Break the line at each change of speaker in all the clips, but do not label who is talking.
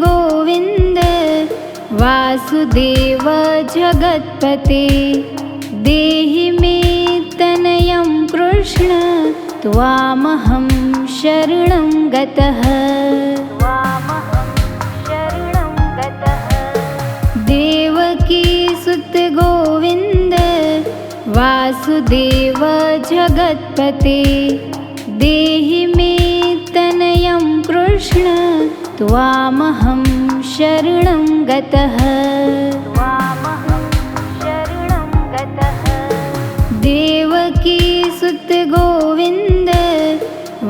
गोविन्द वासुदेव जगत्पते देहि मे तनयं कृष्ण त्वामहं शरणं गतः। देवकीसुत गोविन्द वासुदेव जगत्पते देहि मे तनयं कृष्ण त्वामहं शरणं गतः। देवकीसुत गोविन्द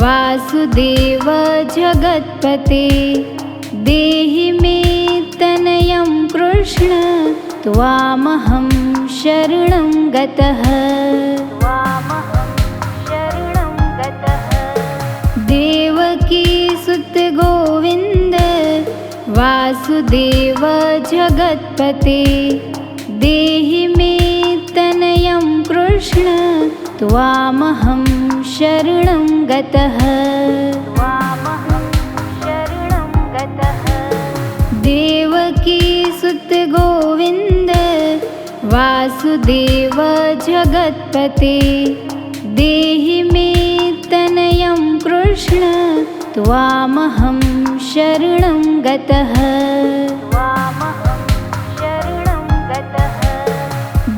वासुदेव जगत्पते देहि मे तनयं कृष्ण त्वामहं शरणं गतः। देवकीसुत गोविन्द वासुदेव जगत्पते देहि मे तनयं कृष्ण त्वामहं शरणं गतः। देवकीसुत गोविन्द वासुदेव जगत्पते देहि मे तनयं कृष्ण त्वामहं शरणं गतः।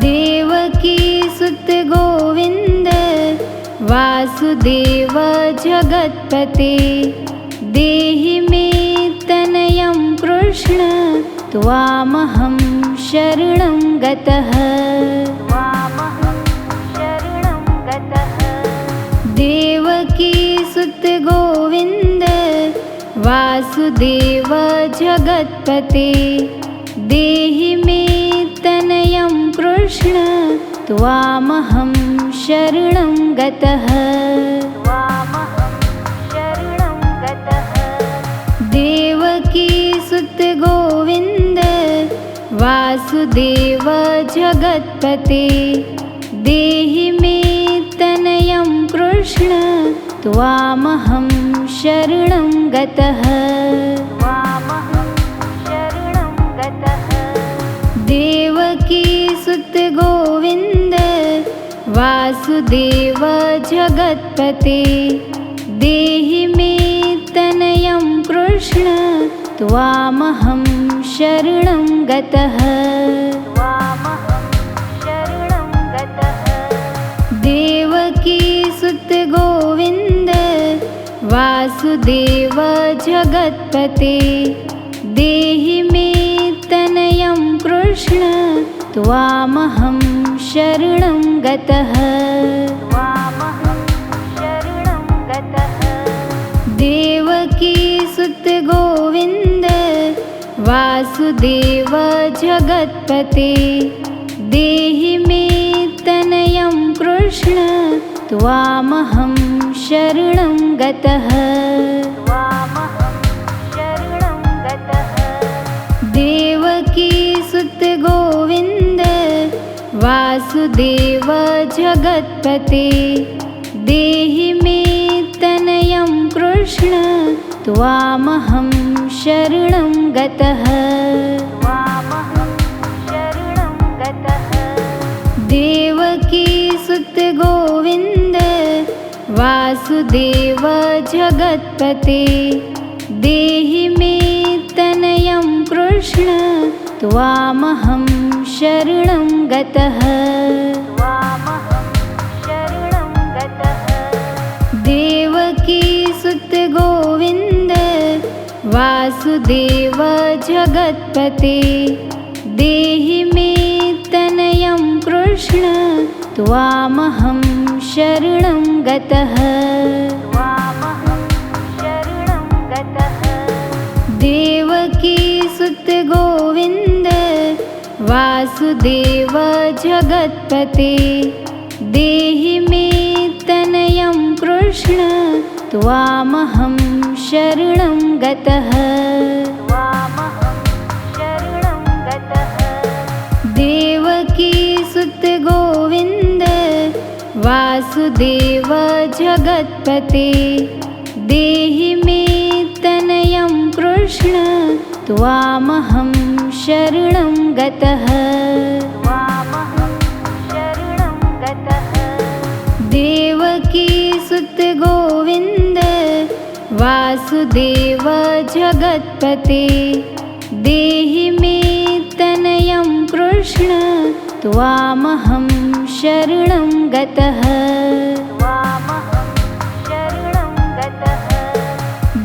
देवकीसुत गोविन्द वासुदेव जगत्पते देहि मे तनयं कृष्ण त्वामहं शरणं गतः। देवकीसुत गोविन्द वासुदेव जगत्पते देहि मे तनयं कृष्ण त्वामहं शरणं गतः। देवकीसुत गोविन्द वासुदेव जगत्पते देहि मे तनयं कृष्ण त्वामहं शरणं गतः। देवकीसुत गोविन्द वासुदेव जगत्पते देहि मे तनयं कृष्ण त्वामहं शरणं गतः। देवकीसुत गोविन्द वासुदेव जगत्पते देहि मे तनयं कृष्ण त्वामहं शरणं गतः। देवकीसुत गोविन्द वासुदेव जगत्पते देहि मे तनयं कृष्ण त्वामहं शरणं गतः। देवकीसुत गोविन्द वासुदेव जगत्पते देहि मे तनयं कृष्ण त्वामहं शरणं गतः। देवकीसुत गोविन्द वासुदेव जगत्पते देहि मे तनयं कृष्ण त्वामहं शरणं गतः। देवकीसुत गोविन्द वासुदेव जगत्पते देहि मे तनयं कृष्ण त्वामहं शरणं गतः। देवकीसुत गोविन्द वासुदेव जगत्पते देहि मे तनयं कृष्ण त्वामहं शरणं गतः। देवकीसुत गोविन्द वासुदेव जगत्पते देहि मे तनयं कृष्ण त्वामहं शरणं गतः। देवकीसुत गोविन्द वासुदेव जगत्पते देहि मे तनयं कृष्ण त्वामहं शरणं गतः।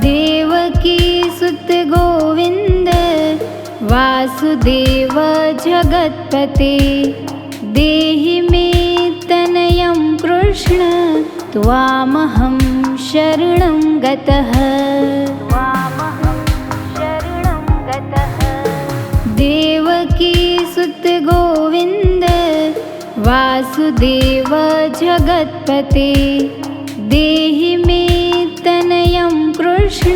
देवकीसुत गोविन्द वासुदेव जगत्पते देहि मे तनयं कृष्ण त्वामहं शरणं गतः। देवकीसुत गोविन्द वासुदेव जगत्पते देहि मे तनयं कृष्ण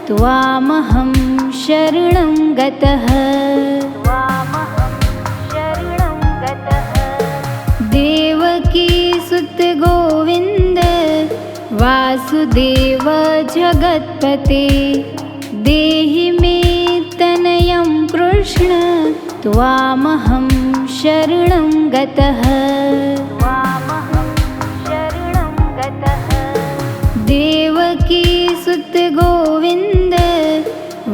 त्वामहं शरणं गतः। देवकीसुत गोविन्द वासुदेव जगत्पते देहि मे तनयं कृष्ण त्वामहं शरणं गतः। देवकीसुत गोविन्द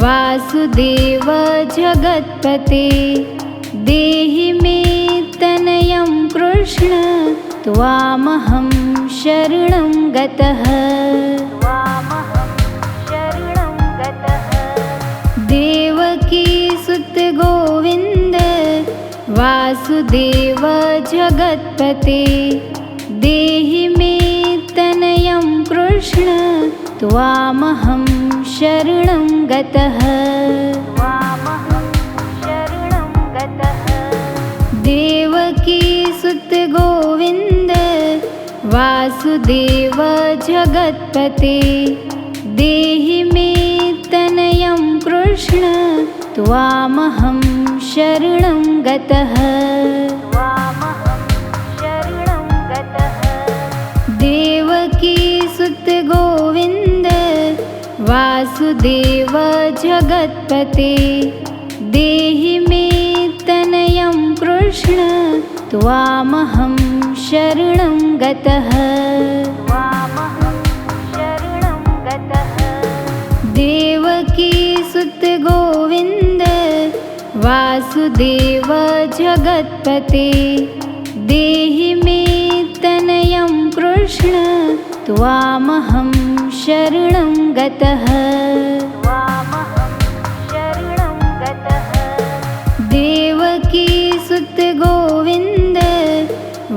वासुदेव जगत्पते देहि मे तनयं कृष्ण त्वामहं शरणं गतः। देवकीसुत गोविन्द वासुदेव जगत्पते देहि मे तनयं कृष्ण त्वामहं शरणं गतः। देवकीसुत गोविन्द वासुदेव जगत्पते देहि मे तनयं कृष्ण त्वामहं शरणं गतः। देवकीसुत गोविन्द वासुदेव जगत्पते देहि मे तनयं कृष्ण त्वामहं शरणं गतः। देवकीसुत गोविन्द वासुदेव जगत्पते देहि मे तनयं कृष्ण त्वामहं शरणं गतः। देवकीसुत गोविन्द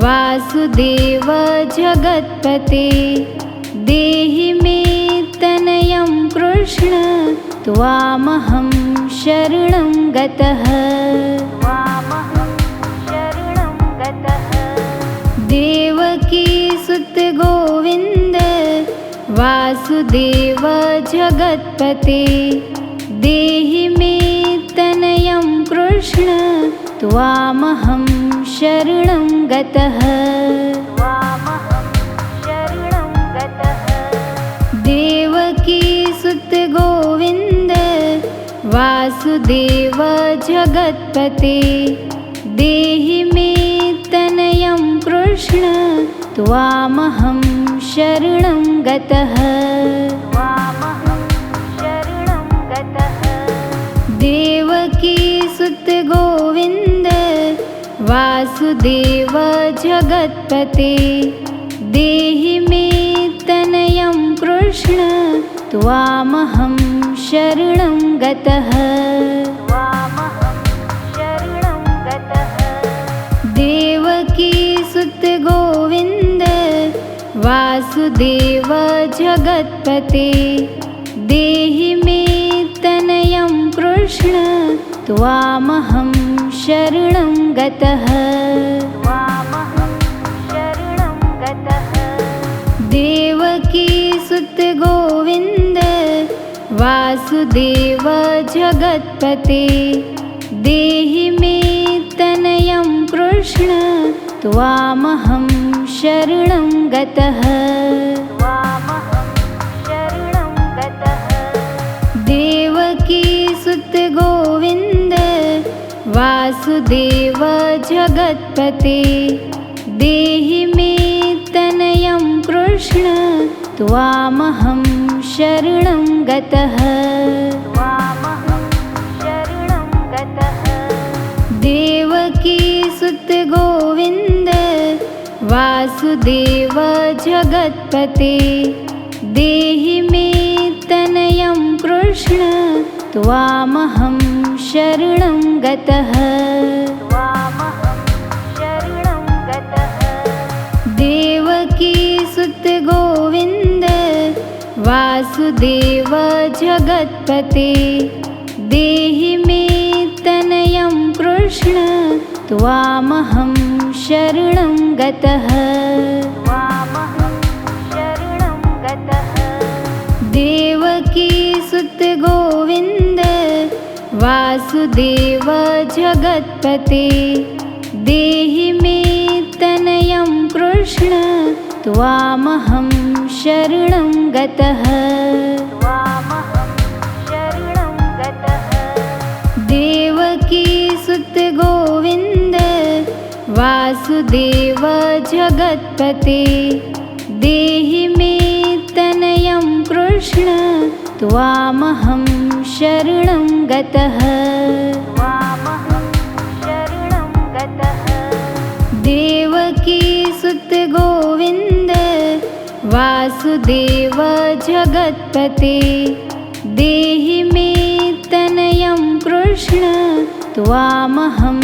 वासुदेव जगत्पते देहि मे तनयं कृष्ण त्वामहं शरणं गतः। देवकीसुत गोविन्द वासुदेव जगत्पते देहि मे तनयं कृष्ण त्वामहं शरणं गतः। देवकीसुत गोविन्द वासुदेव जगत्पते देहि मे तनयं कृष्ण त्वामहं शरणं गतः। देवकीसुत गोविन्द वासुदेव जगत्पते देहि मे तनयं कृष्ण त्वामहं शरणं गतः। देवकीसुत गोविन्द वासुदेव जगत्पते देहि मे तनयं कृष्ण त्वामहं शरणं गतः। देवकीसुत गोविन्द वासुदेव जगत्पते देहि मे तनयं कृष्ण त्वामहं शरणं गतः। देवकीसुत वासुदेव जगत्पते देहि मे तनयं कृष्ण त्वामहं शरणं गतः। देवकी सुत गोविन्द वासुदेव जगत्पते देहि मे तनयं कृष्ण त्वामहं शरणं गतः। देवकी सुत गोविन्द वासुदेव जगत्पते देहि मे तनयं कृष्ण त्वामहं शरणं गतः। देवकी सुत गोविन्द वासुदेव जगत्पते देहि मे तनयं कृष्ण त्वामहं शरणं गतः। देवकी सुत गोविन्द वासुदेव जगत्पते देहि मे तनयं कृष्ण त्वामहं शरणं गतः। देवकी सुत गोविन्द वासुदेव जगत्पते देहि मे तनयं कृष्ण त्वामहं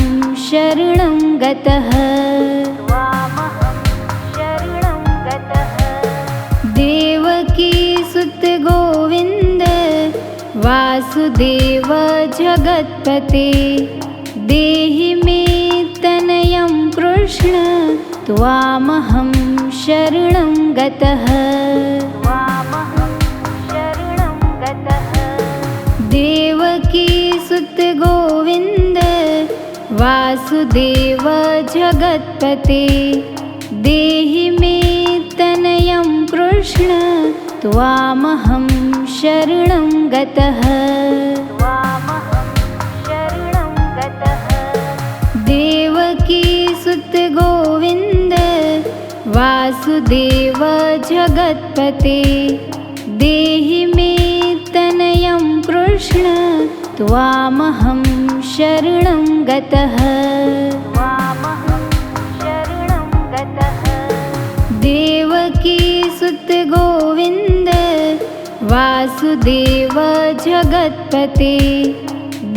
शरणं गतः। देवकी सुत गोविन्द वासुदेव जगत्पते देहि मे तनयं कृष्ण त्वामहं शरणं गतः। देवकी सुत गोविन्द वासुदेव जगत्पते देहि मे तनयं कृष्ण त्वामहं शरणं गतः। देवकी सुत गोविन्द वासुदेव जगत्पते देहि मे तनयं कृष्ण त्वामहं शरणं गतः। देवकी सुत गोविन्द वासुदेव जगत्पते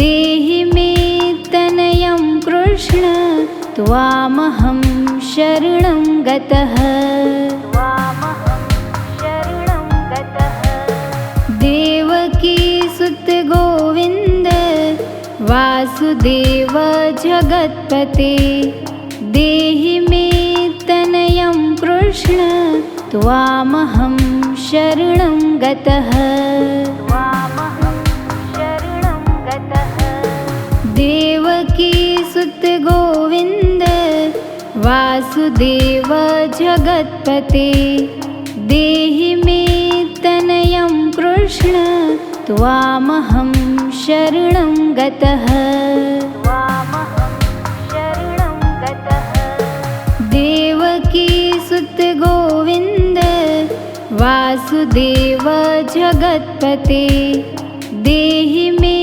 देहि मे तनयं कृष्ण त्वामहं शरणं गतः। देवकी सुत गोविन्द वासुदेव जगत्पते देहि मे तनयं कृष्ण त्वामहं शरणं गतः। देवकी सुत गोविन्द वासुदेव जगत्पते देहि मे तनयं कृष्ण त्वामहं शरणं गतः। देवकी सुत गोविन्द वासुदेव जगत्पते देहि मे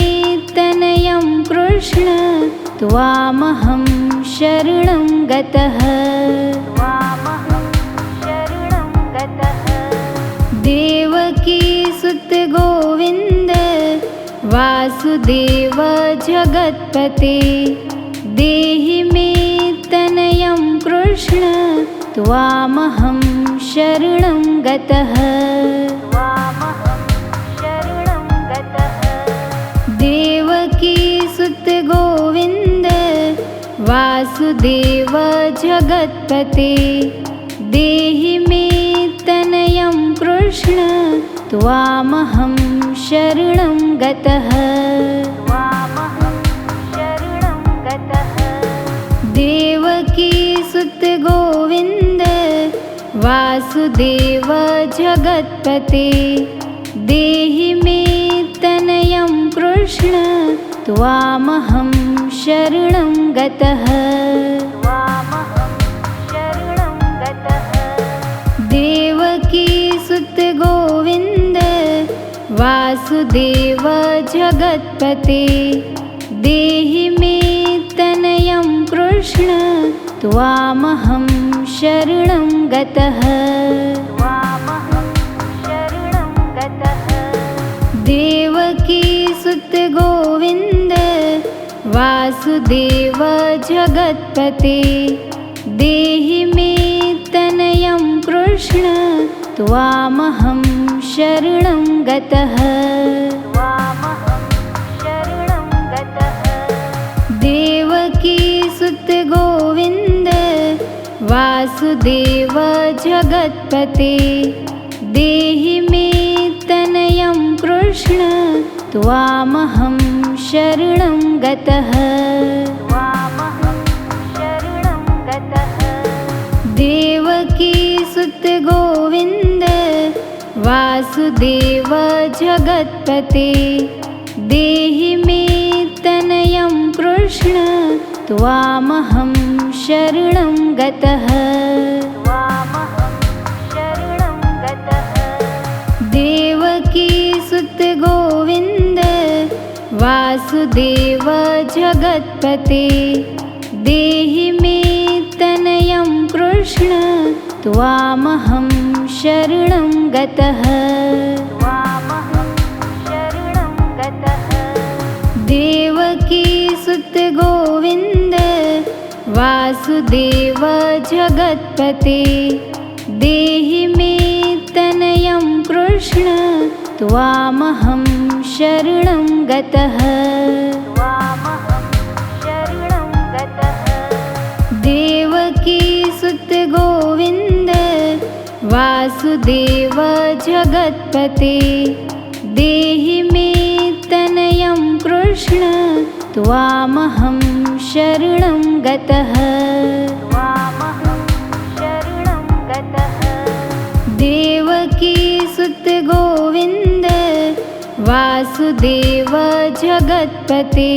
तनयं कृष्ण त्वामहं शरणं गतः। देवकी सुत गोविन्द वासुदेव जगत्पते देहि मे तनयं कृष्ण त्वामहं शरणं गतः। देवकी सुत गोविन्द वासुदेव जगत्पते देहि मे तनयं कृष्ण त्वामहं शरणं गतः। देवकी सुत गोविन्द वासुदेव जगत्पते देहि मे तनयं कृष्ण कृष्ण त्वामहं शरणं गतः। देवकीसुत गोविन्द वासुदेव जगत्पते देहि मे तनयं कृष्ण त्वामहं शरणं गतः। देवकीसुत गोविन्द वासुदेव जगत्पते देहि मे तनयं कृष्ण त्वामहं शरणं गतः। देवकीसुत गोविन्द वासुदेव जगत्पते देहि मे तनयं कृष्ण त्वामहं शरणं गतः। देवकीसुत गोविन्द वासुदेव जगत्पते देहि मे तनयं कृष्ण त्वामहं शरणं गतः। देवकीसुत गोविन्द वासुदेव जगत्पते देहि मे तनयं कृष्ण त्वामहं शरणं गतः। देवकीसुत गोविन्द वासुदेव जगत्पते देहि मे तनयं कृष्ण त्वामहं शरणं गतः। देवकीसुत गोविन्द वासुदेव जगत्पते देहि मे तनयं कृष्ण त्वामहं शरणं गतः। देवकीसुत गोविन्द वासुदेव जगत्पते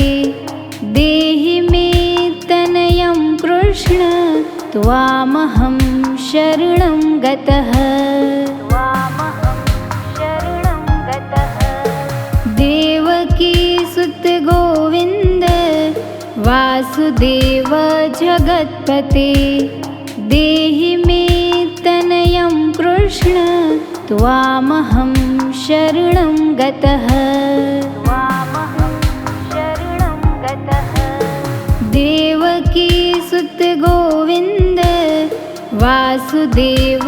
देहि मे तनयं कृष्ण त्वामहं शरणं गतः। देवकीसुत गोविन्द वासुदेव जगत्पते देहि मे तनयं कृष्ण त्वामहं शरणं गतः। देवकीसुत गोविन्द वासुदेव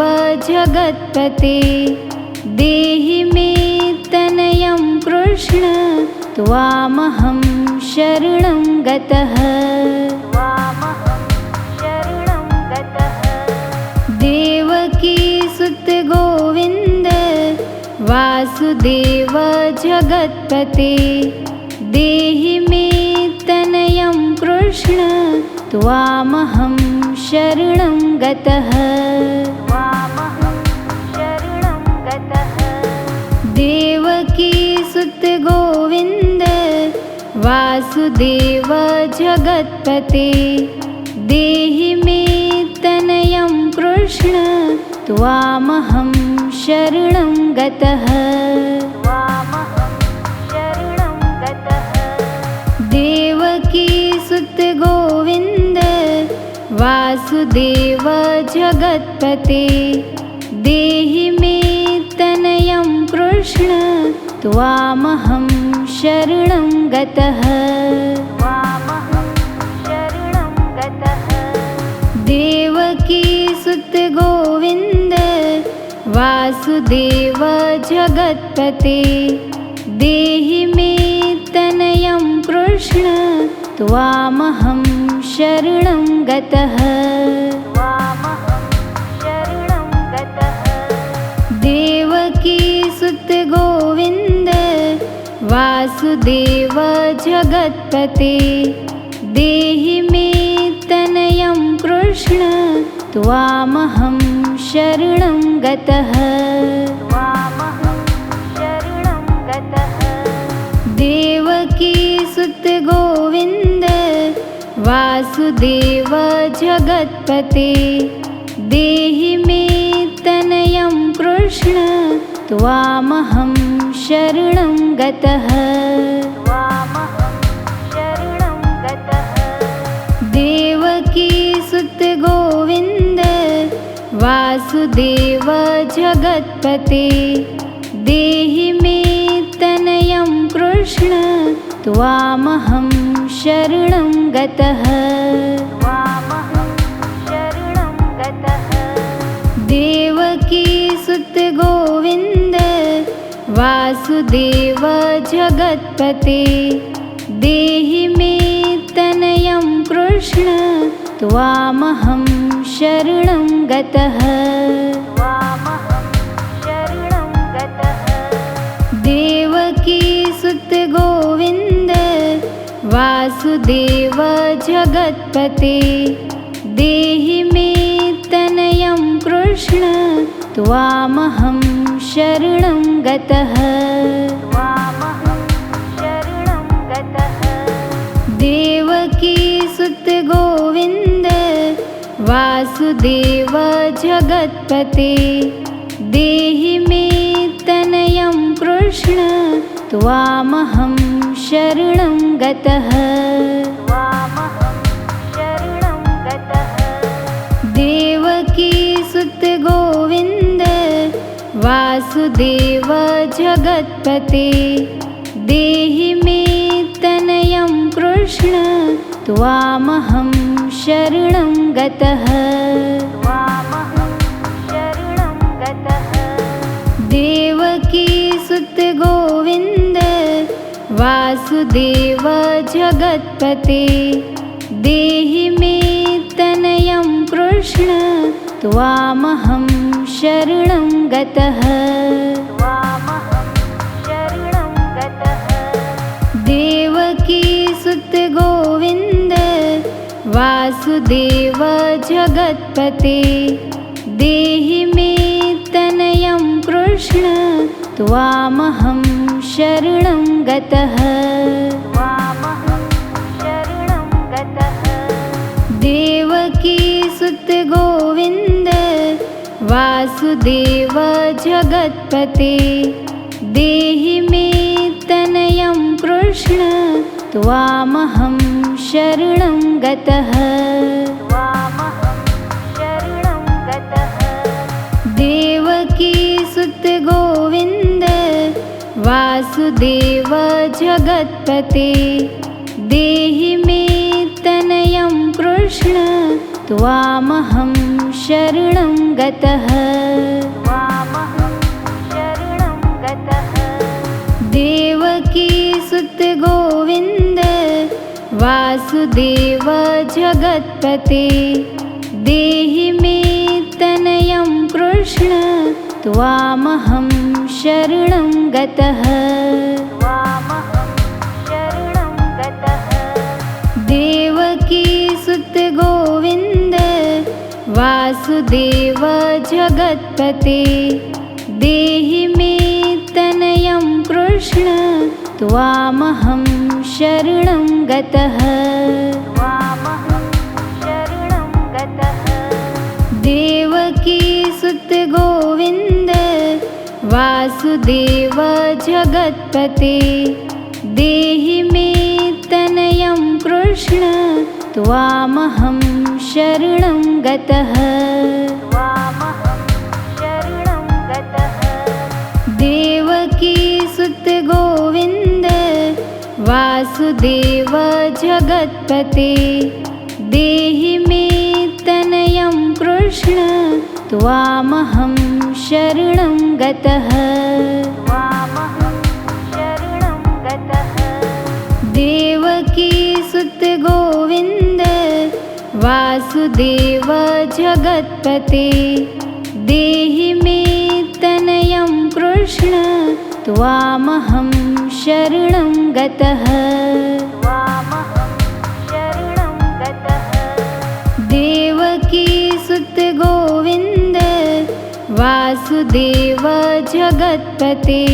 जगत्पते देहि मे तनयं कृष्ण त्वामहं शरणं गतः। देवकीसुत गोविन्द वासुदेव जगत्पते देहि मे तनयं कृष्ण त्वामहं शरणं गतः। देवकीसुत गोविन्द वासुदेव जगत्पते देहि मे तनयं कृष्ण त्वामहं शरणं गतः। देवकीसुत गोविन्द वासुदेव जगत्पते देहि मे तनयं कृष्ण त्वामहं शरणं गतः। देवकीसुत गोविन्द वासुदेव जगत्पते देहि मे तनयं कृष्ण त्वामहं शरणं गतः। देवकीसुत गोविन्द वासुदेव जगत्पते देहि मे तनयं कृष्ण त्वामहं शरणं गतः। देवकीसुत गोविन्द वासुदेव जगत्पते देहि मे तनयं कृष्ण त्वामहं शरणं गतः। देवकी सुत गोविन्द वासुदेव जगत्पते देहि मे तनयं कृष्ण त्वामहं शरणं गतः। देवकी सुत गोविन्द वासुदेव जगत्पते देहि मे तनयं कृष्ण त्वामहं शरणं गतः। देवकी सुत गोविन्द वासुदेव जगत्पते देहि मे तनयं कृष्ण त्वामहं शरणं गतः। देवकी सुत गोविन्द वासुदेव जगत्पते देहि मे तनयं कृष्ण त्वामहं शरणं गतः। देवकी सुत गोविन्द वासुदेव जगत्पते देहि मे तनयं कृष्ण त्वामहं शरणं गतः। देवकी सुत गोविन्द वासुदेव जगत्पते देहि मे तनयं कृष्ण त्वामहं शरणं गतः। देवकी सुत गोविन्द वासुदेव जगत्पते देहि मे तनयं कृष्ण त्वामहं शरणं गतः। देवकी सुत गोविन्द वासुदेव जगत्पते देहि मे तनयं कृष्ण त्वामहं शरणं गतः। देवकी सुत गोविन्द वासुदेव जगत्पते देहि मे तनयं कृष्ण त्वामहं शरणं गतः। देवकी सुत गोविन्द वासुदेव जगत्पते देहि मे तनयं कृष्ण त्वामहं शरणं गतः। देवकी सुत गोविन्द वासुदेव जगत्पते देहि मे तनयं कृष्ण त्वामहं शरणं गतः। देवकी सुत गोविन्द वासुदेव जगत्पते देहि मे तनयं कृष्ण त्वामहं शरणं गतः। देवकी सुत गोविन्द वासुदेव जगत्पते देहि मे तनयं कृष्ण त्वामहं शरणं गतः। देवकी सुत गोविन्द वासुदेव जगत्पते देहि मे तनयं कृष्ण त्वामहं शरणं गतः। देवकी सुत गोविन्द वासुदेव जगत्पते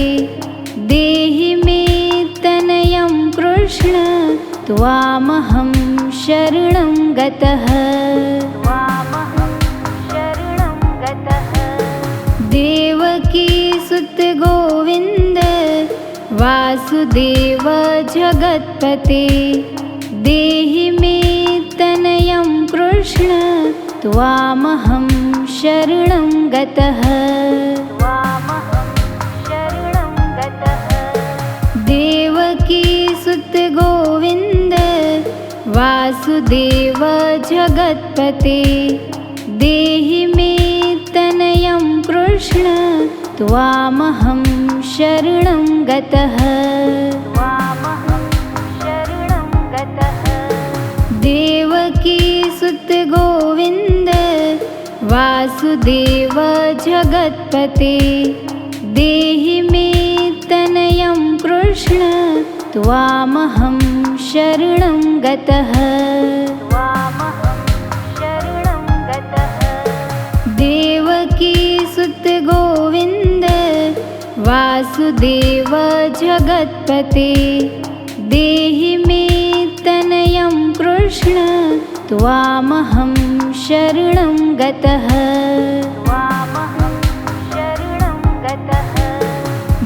देहि मे तनयं कृष्ण कृष्ण त्वामहं शरणं गतः। देवकीसुत गोविन्द वासुदेव जगत्पते देहि मे तनयं कृष्ण त्वामहं शरणं गतः। देवकीसुत गोविन्द वासुदेव जगत्पते देहि मे तनयं कृष्ण त्वामहं शरणं गतः। देवकीसुत गोविन्द वासुदेव जगत्पते देहि मे तनयं कृष्ण त्वामहं शरणं गतः। देवकीसुत गोविन्द वासुदेव जगत्पते देहि मे तनयं कृष्ण त्वामहं शरणं गतः।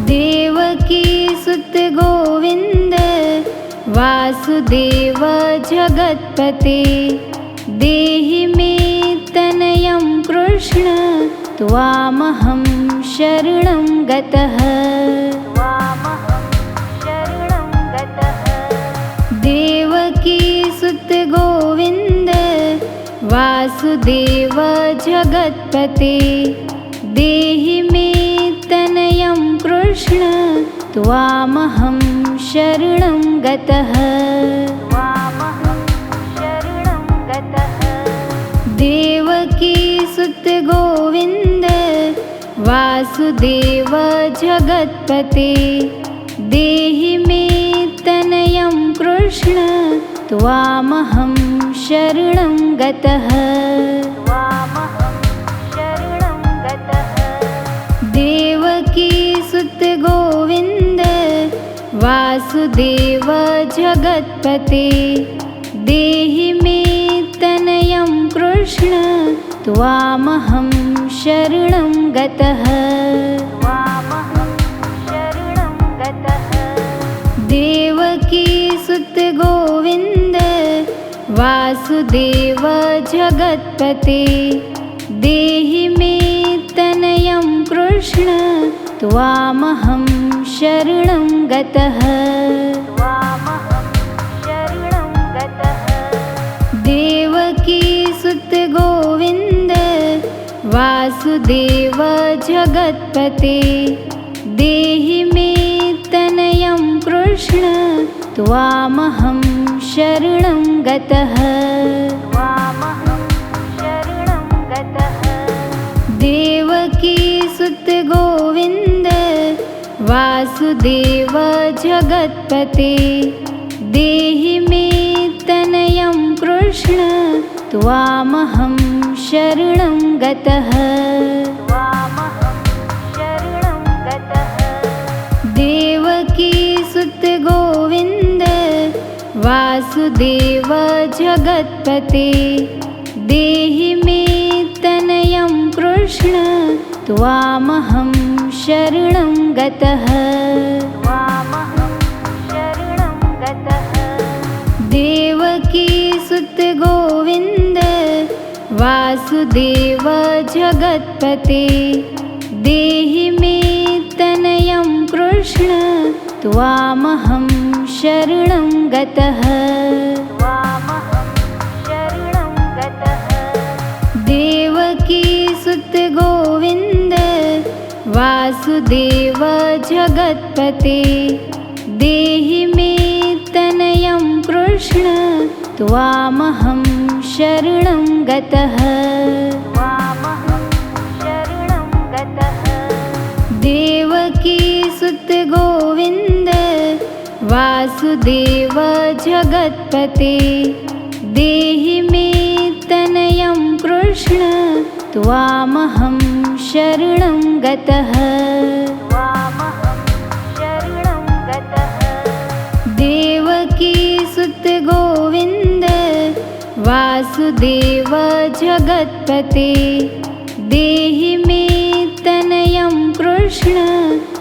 देवकीसुत गोविन्द वासुदेव जगत्पते देहि मे तनयं कृष्ण त्वामहं शरणं गतः। देवकीसुत गोविन्द वासुदेव जगत्पते देहि मे तनयं कृष्ण त्वामहं शरणं गतः। देवकीसुत गोविन्द वासुदेव जगत्पते देहि मे तनयं कृष्ण त्वामहं शरणं गतः। देवकीसुत गोविन्द वासुदेव जगत्पते देहि मे तनयं कृष्ण त्वामहं शरणं गतः। देवकीसुत गोविन्द वासुदेव जगत्पते देहि मे तनयं कृष्ण त्वामहं शरणं गतः। देवकीसुत गोविन्द वासुदेव जगत्पते देहि मे तनयं कृष्ण त्वामहं शरणं गतः। देवकीसुत गोविन्द वासुदेव जगत्पते देहि मे तनयं कृष्ण त्वामहं शरणं गतः। देवकीसुत गोविन्द वासुदेव जगत्पते देहि मे तनयं कृष्ण त्वामहं शरणं गतः। देवकीसुत गोविन्द वासुदेव जगत्पते देहि मे तनयं कृष्ण त्वामहं शरणं गतः। देवकीसुत गोविन्द वासुदेव जगत्पते देहि मे तनयं कृष्ण त्वामहं शरणं गतः। देवकीसुत गोविन्द वासुदेव जगत्पते देहि मे तनयं कृष्ण त्वामहं शरणं गतः। देवकीसुत वासुदेव जगत्पते देहि मे तनयं कृष्ण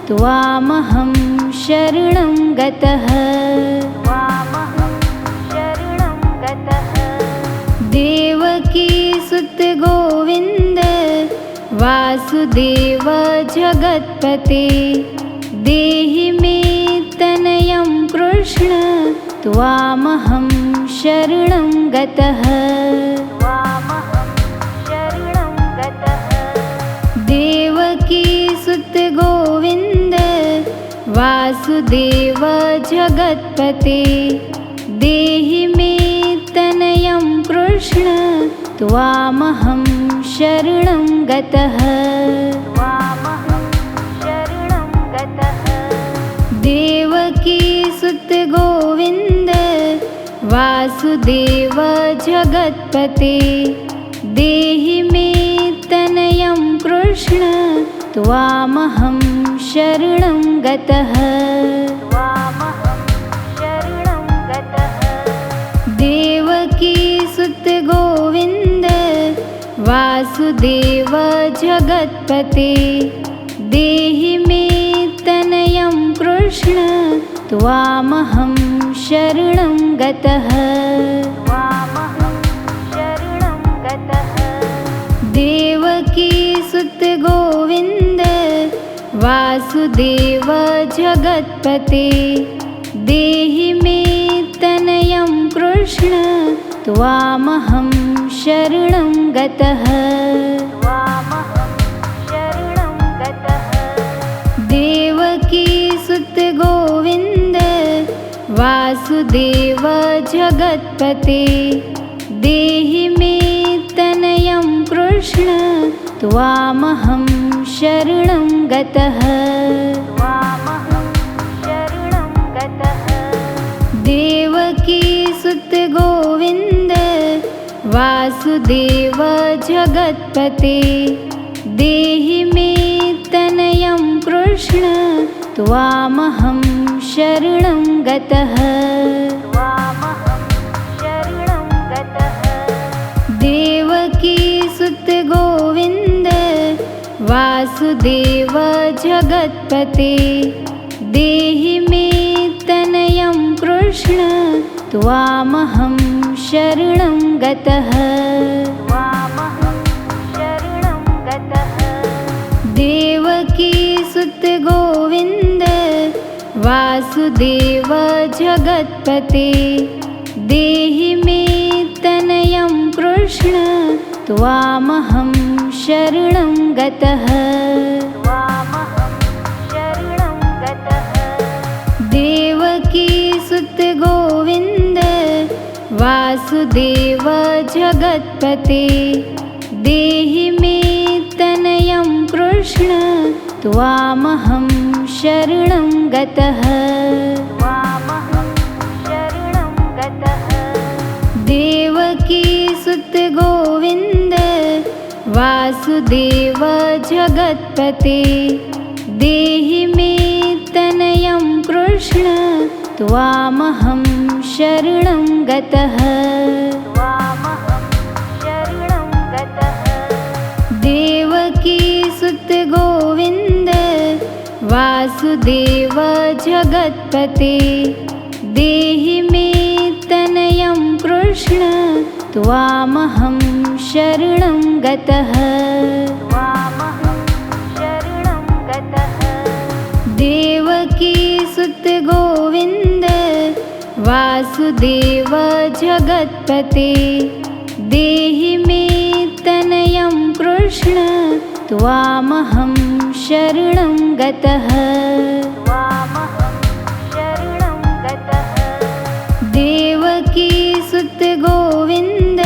त्वामहं शरणं गतः। देवकी सुत गोविन्द वासुदेव जगत्पते देहि मे तनयं कृष्ण त्वामहं शरणं गतः। देवकी सुत गोविन्द वासुदेव जगत्पते देहि मे तनयं कृष्ण त्वामहं शरणं गतः। देवकी सुत गोविन्द वासुदेव जगत्पते देहि मे तनयं कृष्ण त्वामहं शरणं गतः। देवकी सुत गोविन्द वासुदेव जगत्पते देहि मे तनयं कृष्ण त्वामहं शरणं गतः। देवकी सुत गोविन्द वासुदेव जगत्पते देहि मे तनयं कृष्ण त्वामहं शरणं गतः। देवकी सुत गोविन्द वासुदेव जगत्पते देहि मे तनयं कृष्ण त्वामहं शरणं गतः। देवकी सुत गोविन्द वासुदेव जगत्पते देहि मे तनयं कृष्ण त्वामहं शरणं गतः। देवकी सुत गोविन्द वासुदेव जगत्पते देहि मे तनयं कृष्ण त्वामहं शरणं गतः। देवकी सुत गोविन्द वासुदेव जगत्पते देहि मे तनयं कृष्ण त्वामहं शरणं गतः। देवकी सुत गोविन्द वासुदेव जगत्पते देहि मे तनयं कृष्ण त्वामहं शरणं गतः। देवकी सुत गोविन्द वासुदेव जगत्पते देहि मे तनयं कृष्ण त्वामहं शरणं गतः। देवकी सुत गोविन्द वासुदेव जगत्पते देहि मे तनयं कृष्ण त्वामहं शरणं गतः। देवकी सुत गोविन्द वासुदेव जगत्पते देहि मे तनयं कृष्ण त्वामहं शरणं गतः। देवकी सुत गोविन्द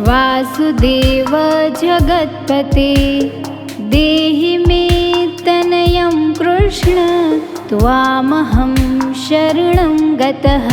वासुदेव जगत्पते देहि मे तनयं कृष्ण त्वामहं शरणं गतः।